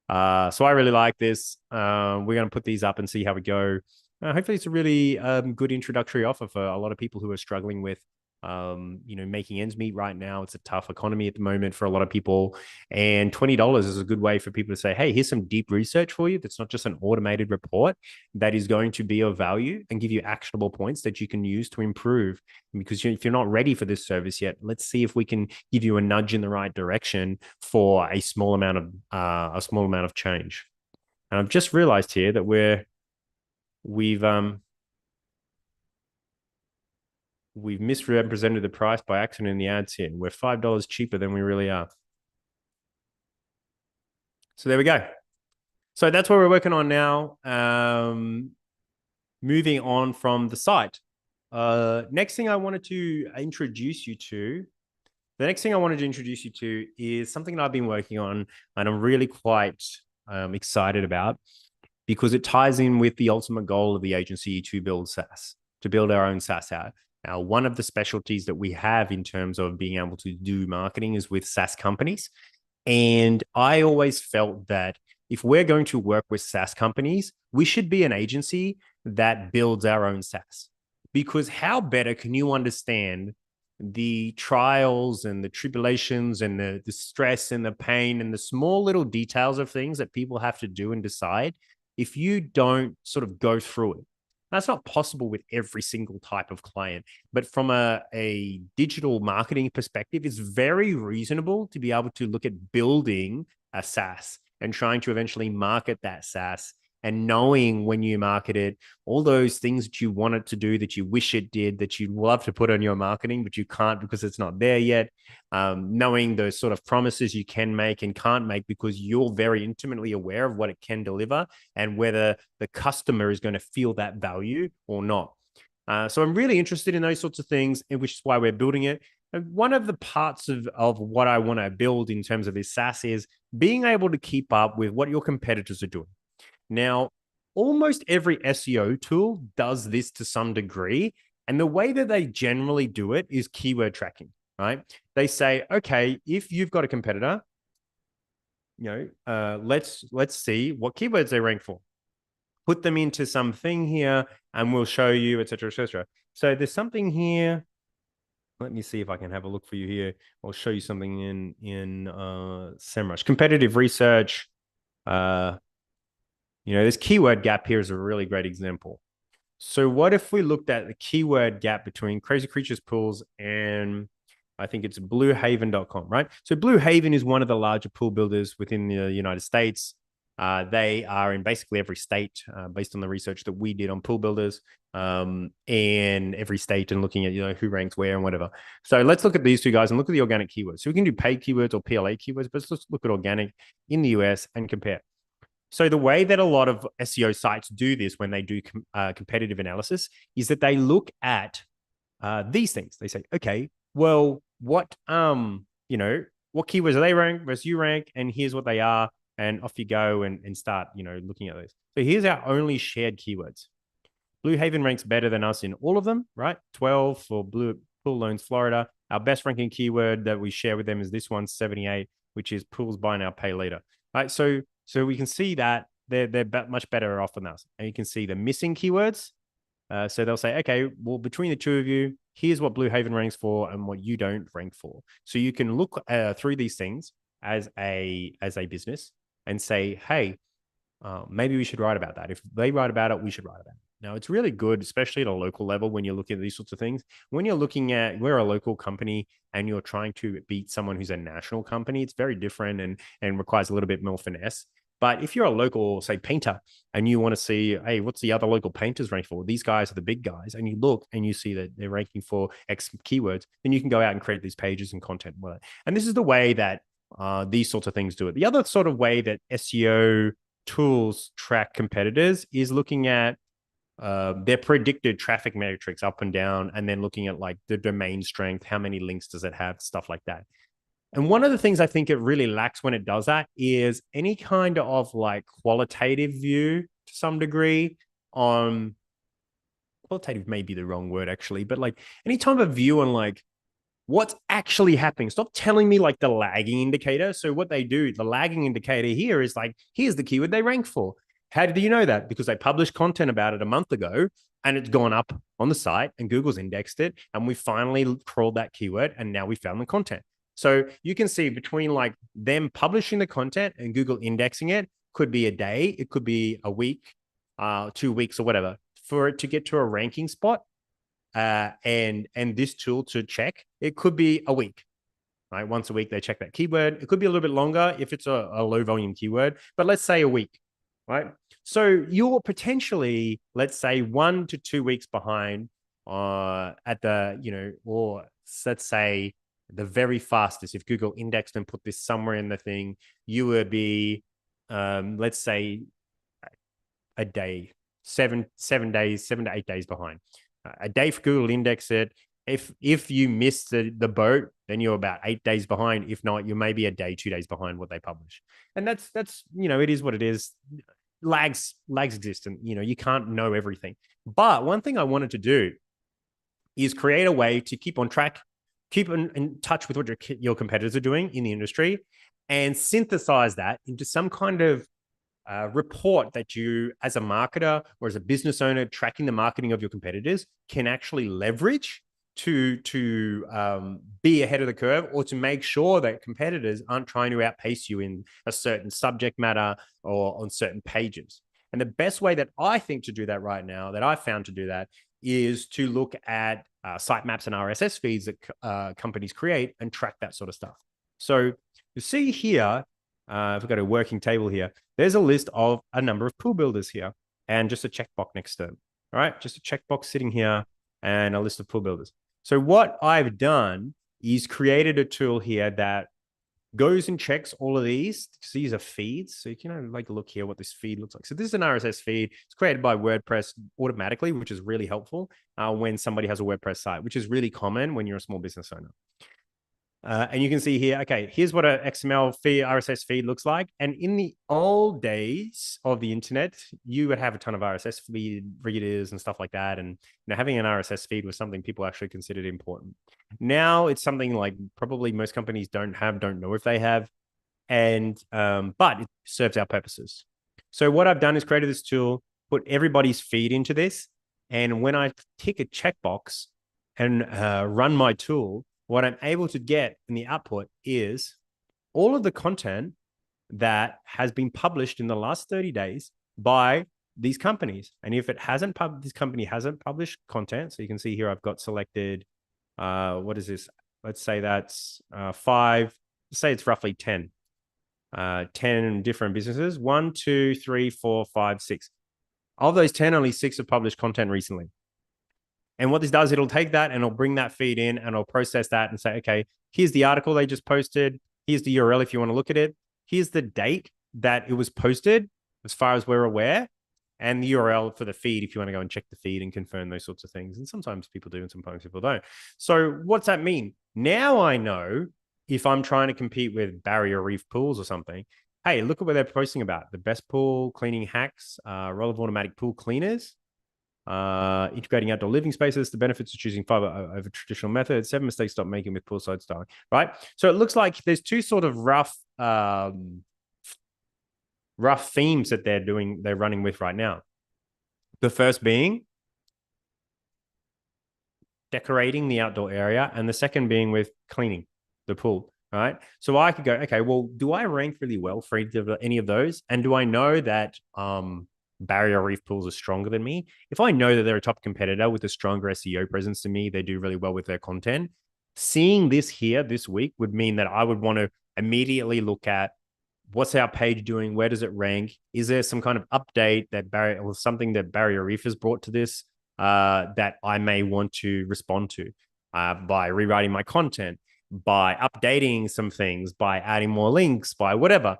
So I really like this. We're going to put these up and see how we go. Hopefully it's a really good introductory offer for a lot of people who are struggling with making ends meet right now. It's a tough economy at the moment for a lot of people, and $20 is a good way for people to say, hey, here's some deep research for you that's not just an automated report, that is going to be of value and give you actionable points that you can use to improve. Because if you're not ready for this service yet, let's see if we can give you a nudge in the right direction for a small amount of change. And I've just realized here that we've we've misrepresented the price by accident in the ads here. We're $5 cheaper than we really are. So there we go. So that's what we're working on now. Moving on from the site. Next thing I wanted to introduce you to, is something that I've been working on and I'm really quite excited about because it ties in with the ultimate goal of the agency to build SaaS, to build our own SaaS out. Now, one of the specialties that we have in terms of being able to do marketing is with SaaS companies. And I always felt that if we're going to work with SaaS companies, we should be an agency that builds our own SaaS. Because how better can you understand the trials and the tribulations and the stress and the pain and the small little details of things that people have to do and decide if you don't sort of go through it? That's not possible with every single type of client. But from a digital marketing perspective, it's very reasonable to be able to look at building a SaaS and trying to eventually market that SaaS and knowing when you market it, all those things that you want it to do, that you wish it did, that you'd love to put on your marketing, but you can't because it's not there yet. Knowing those sort of promises you can make and can't make because you're very intimately aware of what it can deliver and whether the customer is going to feel that value or not. So I'm really interested in those sorts of things, which is why we're building it. And one of the parts of what I want to build in terms of this SaaS is being able to keep up with what your competitors are doing. Now, almost every SEO tool does this to some degree. And the way that they generally do it is keyword tracking, right? They say, okay, if you've got a competitor, let's see what keywords they rank for. Put them into something here and we'll show you, et cetera, et cetera. So there's something here. Let me see if I can have a look for you here. I'll show you something in SEMrush. Competitive research. This keyword gap here is a really great example. So what if we looked at the keyword gap between Crazy Creatures Pools and I think it's bluehaven.com, right? So Blue Haven is one of the larger pool builders within the United States. They are in basically every state based on the research that we did on pool builders and every state and looking at, who ranks where and whatever. So let's look at these two guys and look at the organic keywords. So we can do paid keywords or PLA keywords, but let's look at organic in the US and compare. So the way that a lot of SEO sites do this when they do competitive analysis is that they look at these things. They say, okay, well, what keywords are they rank versus you rank, and here's what they are, and off you go and start, looking at those. So here's our only shared keywords. Blue Haven ranks better than us in all of them, right? 12 for Blue Pool Loans Florida. Our best ranking keyword that we share with them is this one, 78, which is pools buy now, pay later. Right? So we can see that they're much better off than us. And you can see the missing keywords. So they'll say, okay, well, between the two of you, here's what Blue Haven ranks for and what you don't rank for. So you can look through these things as a business and say, hey, maybe we should write about that. If they write about it, we should write about it. Now, it's really good, especially at a local level when you're looking at these sorts of things. When you're looking at, we're a local company and you're trying to beat someone who's a national company, it's very different and requires a little bit more finesse. But if you're a local, say, painter, and you want to see, hey, what's the other local painters rank for? These guys are the big guys, and you look and you see that they're ranking for X keywords, then you can go out and create these pages and content. And this is the way that these sorts of things do it. The other sort of way that SEO tools track competitors is looking at their predicted traffic metrics up and down, and then looking at like the domain strength, how many links does it have, stuff like that. And one of the things I think it really lacks when it does that is any kind of like qualitative view to some degree on qualitative may be the wrong word actually, but like any type of view on like what's actually happening. Stop telling me like the lagging indicator. So what they do, the lagging indicator here is like, here's the keyword they rank for. How did you know that? Because they published content about it a month ago and it's gone up on the site and Google's indexed it. And we finally crawled that keyword and now we found the content. So you can see between like them publishing the content and Google indexing it could be a day, it could be a week, 2 weeks or whatever. For it to get to a ranking spot and this tool to check, it could be a week, right? Once a week they check that keyword. It could be a little bit longer if it's a low volume keyword, but let's say a week, right? So you're potentially, let's say 1 to 2 weeks behind at the, or let's say the very fastest, if Google indexed and put this somewhere in the thing, you would be, let's say, a day, 7 days, 7 to 8 days behind. A day for Google index it. If you miss the boat, then you're about 8 days behind. If not, you may be a day, 2 days behind what they publish. And that's it is what it is. Lags exist, and you can't know everything. But one thing I wanted to do is create a way to keep on track, keep in touch with what your competitors are doing in the industry, and synthesize that into some kind of report that you, as a marketer or as a business owner tracking the marketing of your competitors, can actually leverage to be ahead of the curve, or to make sure that competitors aren't trying to outpace you in a certain subject matter or on certain pages. And the best way that I think to do that right now, that I've found to do that, is to look at sitemaps and RSS feeds that companies create and track that sort of stuff. So you see here, if we go to a working table here, there's a list of a number of pool builders here and just a checkbox next to them. All right, just a checkbox sitting here and a list of pool builders. So what I've done is created a tool here that goes and checks all of these. These are feeds. So you can like look here what this feed looks like. So this is an RSS feed. It's created by WordPress automatically, which is really helpful when somebody has a WordPress site, which is really common when you're a small business owner. And you can see here, okay, here's what an XML feed, RSS feed looks like. And in the old days of the internet, you would have a ton of RSS feed readers and stuff like that. And having an RSS feed was something people actually considered important. Now it's something like probably most companies don't know if they have. And but it serves our purposes. So what I've done is created this tool, put everybody's feed into this. And when I tick a checkbox and run my tool, what I'm able to get in the output is all of the content that has been published in the last 30 days by these companies. And if this company hasn't published content, so you can see here, I've got selected, what is this? Let's say that's 5, say it's roughly 10 different businesses. 1, 2, 3, 4, 5, 6. Of those 10, only 6 have published content recently. And what this does, it'll take that and it'll bring that feed in and it'll process that and say, okay, here's the article they just posted. Here's the URL if you want to look at it. Here's the date that it was posted, as far as we're aware, and the URL for the feed if you want to go and check the feed and confirm those sorts of things. And sometimes people do and sometimes people don't. So what's that mean? Now I know if I'm trying to compete with Barrier Reef Pools or something, hey, look at what they're posting about. The best pool cleaning hacks, roll of automatic pool cleaners, integrating outdoor living spaces, the benefits of choosing fiber over traditional methods, 7 mistakes stop making with poolside styling, right? So it looks like there's 2 sort of rough themes that they're running with right now. The first being decorating the outdoor area, and the second being with cleaning the pool, right? So I could go, okay, well, do I rank really well for any of those? And do I know that Barrier Reef Pools are stronger than me? If I know that they're a top competitor with a stronger SEO presence than me, they do really well with their content. Seeing this here this week would mean that I would want to immediately look at what's our page doing? Where does it rank? Is there some kind of update or something that Barrier Reef has brought to this that I may want to respond to by rewriting my content, by updating some things, by adding more links, by whatever.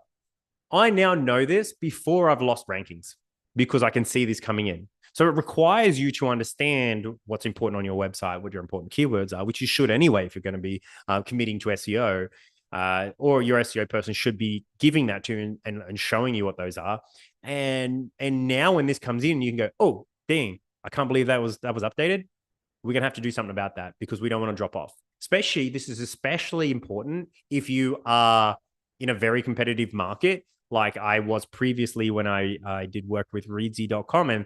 I now know this before I've lost rankings, because I can see this coming in. So it requires you to understand what's important on your website, what your important keywords are, which you should anyway if you're going to be committing to SEO, or your SEO person should be giving that to you and showing you what those are. And now when this comes in, you can go, oh, dang, I can't believe that was updated. We're going to have to do something about that because we don't want to drop off. This is especially important if you are in a very competitive market, like I was previously when I did work with Readsy.com, and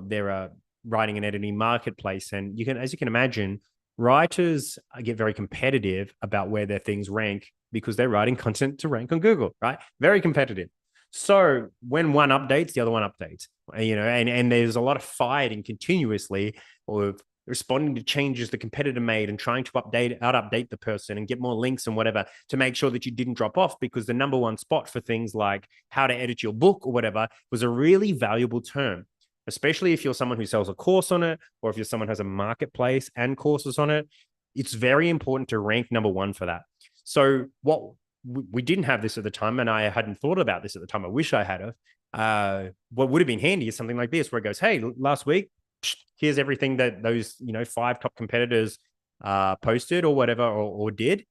they're a writing and editing marketplace. And as you can imagine, writers get very competitive about where their things rank because they're writing content to rank on Google, right? Very competitive. So when one updates, the other one updates, and there's a lot of fighting continuously of responding to changes the competitor made and trying to out-update the person and get more links and whatever to make sure that you didn't drop off, because the number one spot for things like how to edit your book or whatever was a really valuable term. especially if you're someone who sells a course on it, or if you're someone who has a marketplace and courses on it. It's very important to rank number one for that. So what we didn't have this at the time, and I hadn't thought about this at the time. I wish I had have. What would have been handy is something like this, where it goes, "Hey, last week, here's everything that those 5 top competitors posted or whatever or did.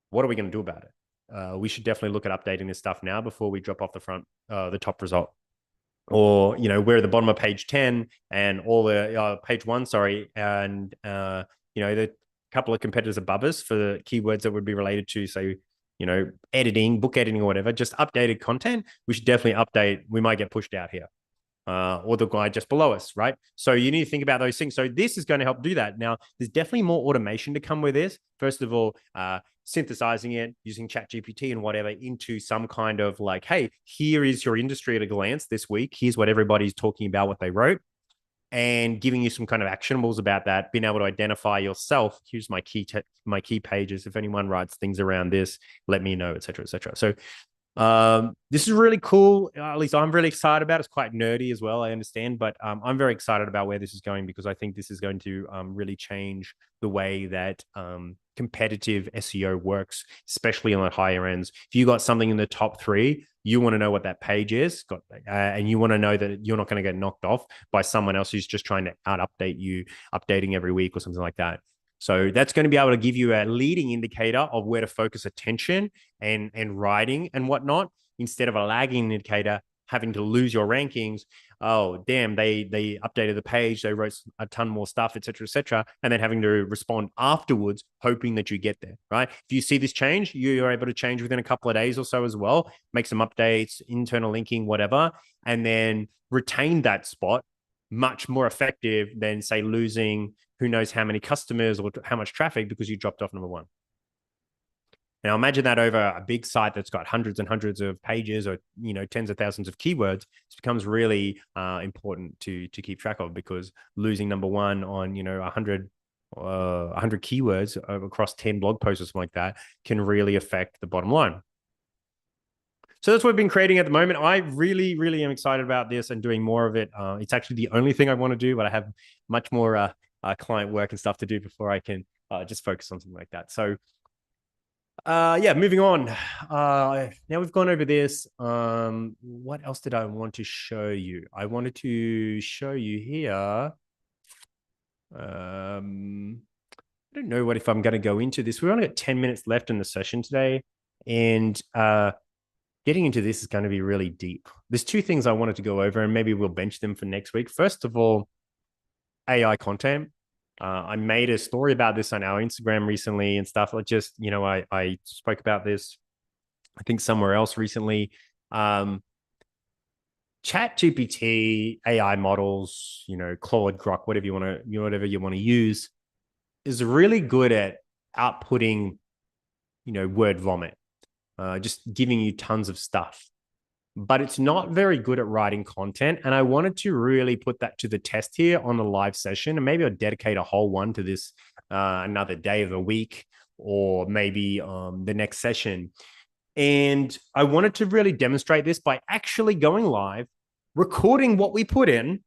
What are we going to do about it? We should definitely look at updating this stuff now before we drop off the top result." Or we're at the bottom of page 10 and all the page 1, sorry, and the couple of competitors above us for the keywords that would be related to, say, editing, book editing, or whatever, just updated content. We should definitely update. We might get pushed out here. Or the guy just below us, right? So you need to think about those things. So this is going to help do that. Now, there's definitely more automation to come with this. First of all, synthesizing it using ChatGPT and whatever into some kind of like, hey, here is your industry at a glance this week. Here's what everybody's talking about, what they wrote, and giving you some kind of actionables about that, being able to identify yourself. Here's my key pages. If anyone writes things around this, let me know, et cetera, et cetera. So this is really cool. At least I'm really excited about it. It's quite nerdy as well, I understand, but I'm very excited about where this is going, because I think this is going to really change the way that competitive SEO works, especially on the higher ends. If you got something in the top 3, you want to know what that page is, and you want to know that you're not going to get knocked off by someone else who's just trying to update you, updating every week or something like that. So that's going to be able to give you a leading indicator of where to focus attention and writing and whatnot, instead of a lagging indicator having to lose your rankings. Oh, damn, they updated the page, they wrote a ton more stuff, et cetera, and then having to respond afterwards, hoping that you get there, right? If you see this change, you're able to change within a couple of days or so as well, make some updates, internal linking, whatever, and then retain that spot much more effective than, say, losing who knows how many customers or how much traffic because you dropped off number 1. Now imagine that over a big site that's got hundreds and hundreds of pages, or tens of thousands of keywords. It becomes really important to keep track of, because losing number 1 on 100 keywords across 10 blog posts or something like that can really affect the bottom line. So that's what we've been creating at the moment. I really, really am excited about this and doing more of it. It's actually the only thing I want to do, but I have much more client work and stuff to do before I can just focus on something like that. So moving on. Now we've gone over this. What else did I want to show you? I wanted to show you here. I don't know if I'm going to go into this. We've only got 10 minutes left in the session today, and getting into this is going to be really deep. There's 2 things I wanted to go over, and maybe we'll bench them for next week. First of all, AI content. I made a story about this on our Instagram recently and stuff. Like, just, I spoke about this, I think, somewhere else recently. ChatGPT, AI models, Claude, Grok, whatever you want to use, is really good at outputting, word vomit, just giving you tons of stuff. But it's not very good at writing content. And I wanted to really put that to the test here on the live session. And maybe I'll dedicate a whole one to this another day of the week, or maybe the next session. And I wanted to really demonstrate this by actually going live, recording what we put in,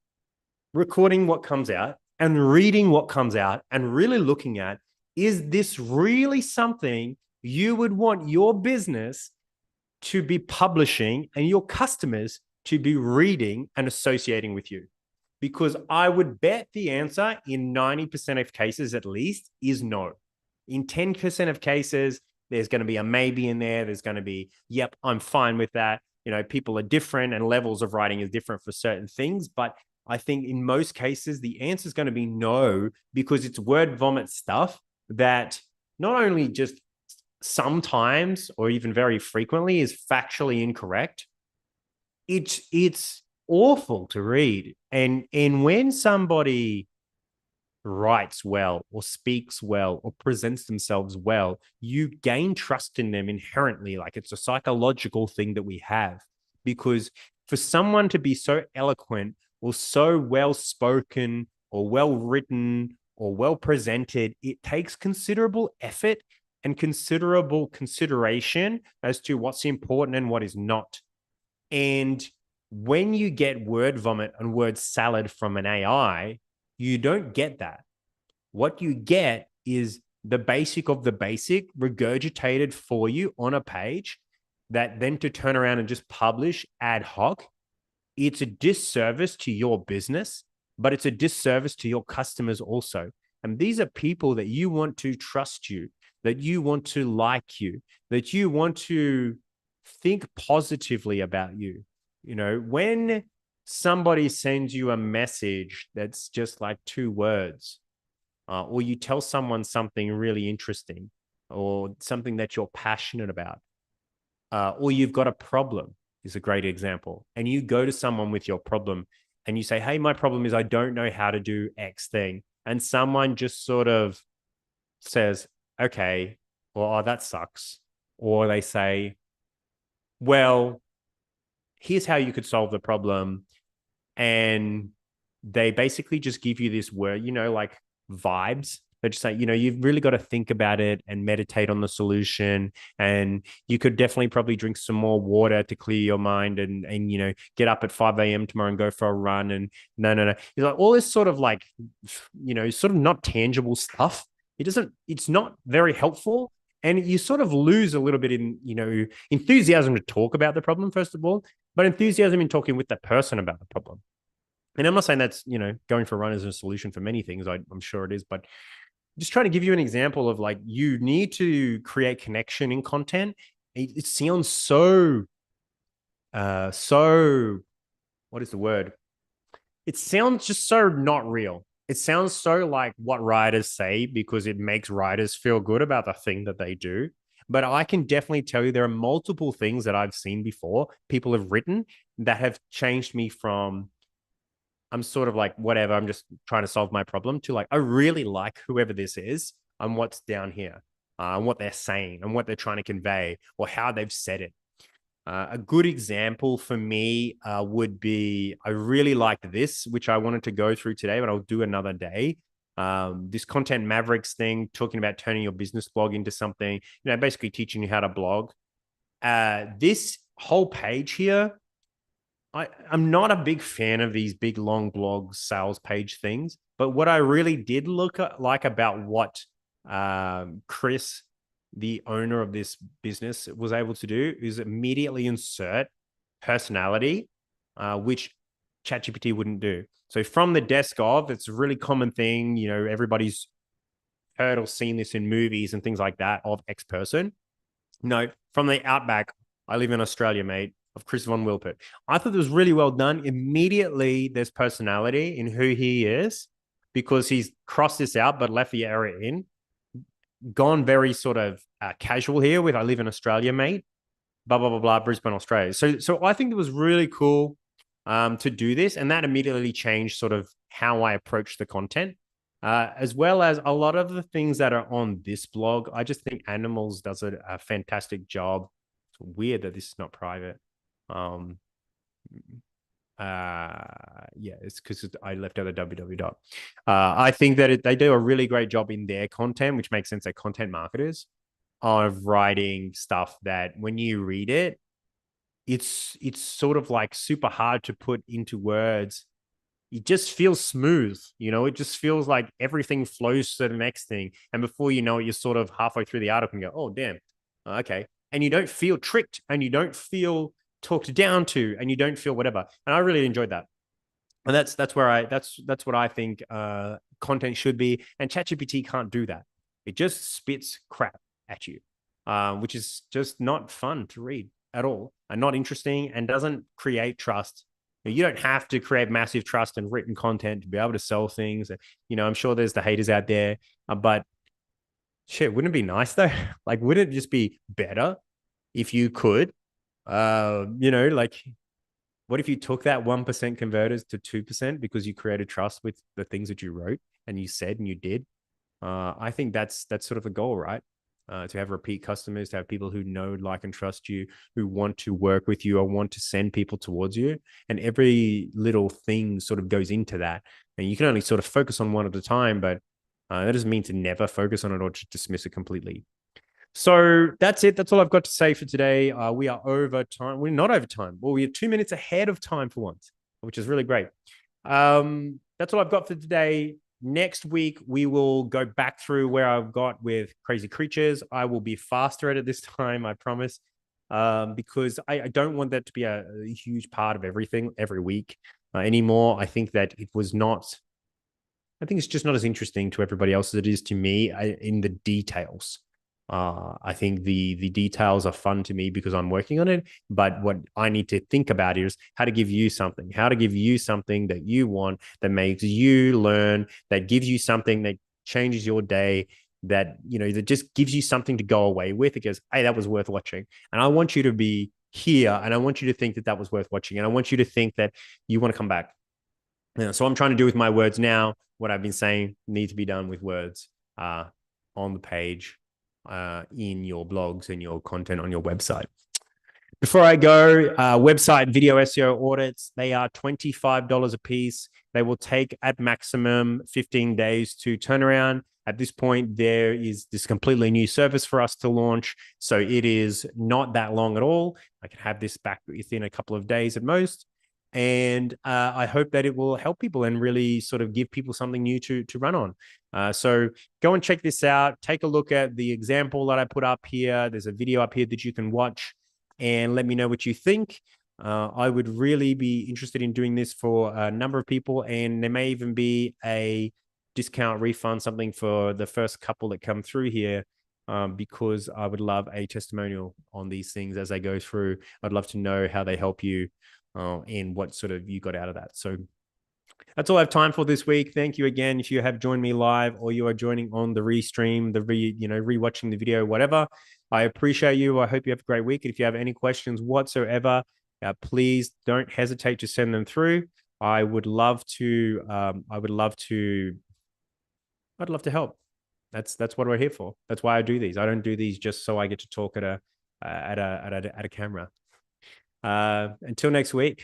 recording what comes out, and reading what comes out, and really looking at, is this really something you would want your business to be publishing and your customers to be reading and associating with you? Because I would bet the answer in 90% of cases at least is no. In 10% of cases, there's going to be a maybe in there. There's going to be, yep, I'm fine with that. People are different and levels of writing is different for certain things. But I think in most cases, the answer is going to be no, because it's word vomit stuff that not only just sometimes or even very frequently is factually incorrect. It's awful to read. And when somebody writes well or speaks well or presents themselves well, you gain trust in them inherently. Like, it's a psychological thing that we have, because for someone to be so eloquent or so well spoken or well written or well presented, it takes considerable effort and considerable consideration as to what's important and what is not. And When you get word vomit and word salad from an AI, you don't get that. What you get is the basic of the basic regurgitated for you on a page that then to turn around and just publish ad hoc. It's a disservice to your business, but it's a disservice to your customers also. And these are people that you want to trust you, that you want to like you, that you want to think positively about you. You know, when somebody sends you a message that's just like 2 words, or you tell someone something really interesting or something that you're passionate about, or you've got a problem, is a great example. And you go to someone with your problem and you say, hey, my problem is I don't know how to do X thing. And someone just sort of says, okay, well, oh, that sucks. Or they say, well, here's how you could solve the problem. And they basically just give you this word, like vibes. They just say, you've really got to think about it and meditate on the solution. And you could definitely probably drink some more water to clear your mind and get up at 5 a.m. tomorrow and go for a run. And no. It's like all this sort of like, sort of not tangible stuff. It's not very helpful. And you sort of lose a little bit in, enthusiasm to talk about the problem, first of all, but enthusiasm in talking with the person about the problem. And I'm not saying that's, going for a run is a solution for many things. I'm sure it is, but just trying to give you an example of like, you need to create connection in content. It sounds so, what is the word? It sounds just so not real. It sounds so like what writers say because it makes writers feel good about the thing that they do. But I can definitely tell you there are multiple things that I've seen before people have written that have changed me from I'm sort of like, whatever, I'm just trying to solve my problem to like, I really like whoever this is and what's down here, and what they're saying and what they're trying to convey or how they've said it. A good example for me would be I really liked this, which I wanted to go through today, but I'll do another day. This Content Mavericks thing, talking about turning your business blog into something, basically teaching you how to blog. This whole page here, I'm not a big fan of these big long blog sales page things, but what I really did look at, like about what Chris, the owner of this business, was able to do is immediately insert personality, which ChatGPT wouldn't do. So from the desk of, it's a really common thing, everybody's heard or seen this in movies and things like that of X person. No, from the outback, I live in Australia, mate, of Chris Von Wilpert. I thought it was really well done. Immediately, there's personality in who he is because he's crossed this out but left the area in. Gone very sort of casual here with I live in Australia, mate. Blah blah blah blah. Brisbane, Australia. So I think it was really cool to do this, and that immediately changed sort of how I approach the content. As well as a lot of the things that are on this blog. I just think Animals does a fantastic job. It's weird that this is not private. Yeah, it's because I left out the www dot. I think that they do a really great job in their content, which makes sense. They're content marketers of writing stuff that when you read it, it's sort of like super hard to put into words. It just feels smooth, it just feels like everything flows to the next thing. And before you know it, you're sort of halfway through the article and go, oh, damn. Okay. And you don't feel tricked and you don't feel talked down to and you don't feel whatever. And I really enjoyed that. And that's what I think content should be. And ChatGPT can't do that. It just spits crap at you, which is just not fun to read at all and not interesting and doesn't create trust. You don't have to create massive trust in written content to be able to sell things. I'm sure there's the haters out there, but shit, wouldn't it be nice though? Like, wouldn't it just be better if you could, like, what if you took that 1% converters to 2% because you created trust with the things that you wrote and you said and you did? I think that's sort of a goal, right? To have repeat customers, to have people who know, like, and trust you, who want to work with you or want to send people towards you. And every little thing sort of goes into that. And you can only sort of focus on one at a time, but that doesn't mean to never focus on it or to dismiss it completely. So that's it. That's all I've got to say for today. We are over time. We're not over time. Well, we are 2 minutes ahead of time for once, which is really great. That's all I've got for today. Next week, we will go back through where I've got with Crazy Creatures. I will be faster at it this time, I promise, because I don't want that to be a huge part of everything every week anymore. I think that it was not. I think it's just not as interesting to everybody else as it is to me in the details. I think the details are fun to me because I'm working on it. But what I need to think about is how to give you something, how to give you something that you want, that makes you learn, that gives you something that changes your day, that that just gives you something to go away with. It goes, hey, that was worth watching, and I want you to be here, and I want you to think that that was worth watching, and I want you to think that you want to come back. So I'm trying to do with my words now what I've been saying needs to be done with words on the page, in your blogs and your content on your website. Before I go, website video SEO audits, they are $25 a piece. They will take at maximum 15 days to turn around. At this point, there is this completely new service for us to launch. So it is not that long at all. I can have this back within a couple of days at most. And I hope that it will help people and really sort of give people something new to run on. So go and check this out. Take a look at the example that I put up here. There's a video up here that you can watch and let me know what you think. I would really be interested in doing this for a number of people, and there may even be a discount refund, something for the first couple that come through here, because I would love a testimonial on these things as they go through. I'd love to know how they help you. And what sort of you got out of that. So that's all I have time for this week. Thank you again. If you have joined me live or you are joining on the restream, rewatching the video, whatever, I appreciate you. I hope you have a great week. And if you have any questions whatsoever, please don't hesitate to send them through. I'd love to help. That's what we're here for. That's why I do these. I don't do these just so I get to talk at a camera. Until next week.